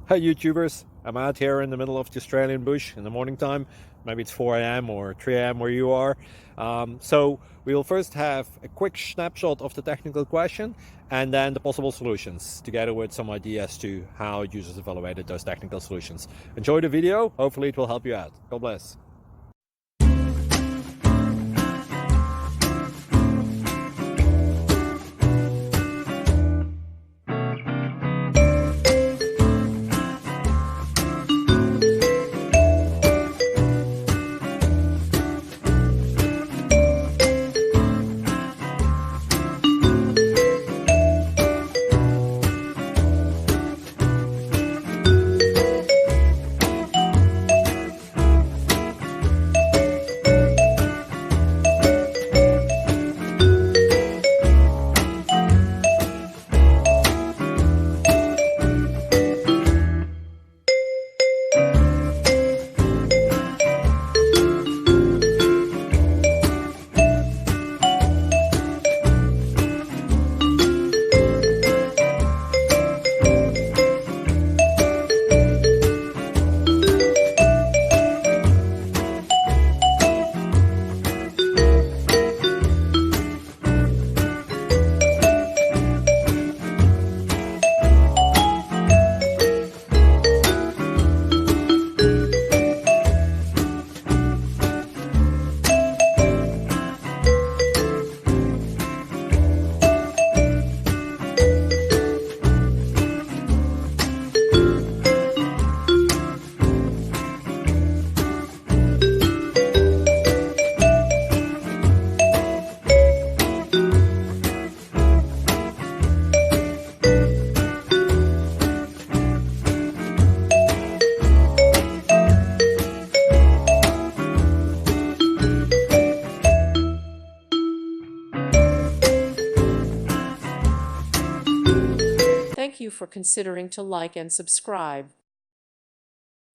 Hi YouTubers, I'm out here in the middle of the Australian bush in the morning time. Maybe it's 4 a.m. or 3 a.m. where you are. So we will first have a quick snapshot of the technical question and then the possible solutions, together with some ideas to how users evaluated those technical solutions. Enjoy the video, hopefully it will help you out. God bless. Thank you for considering to like and subscribe.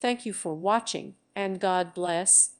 Thank you for watching, and God bless.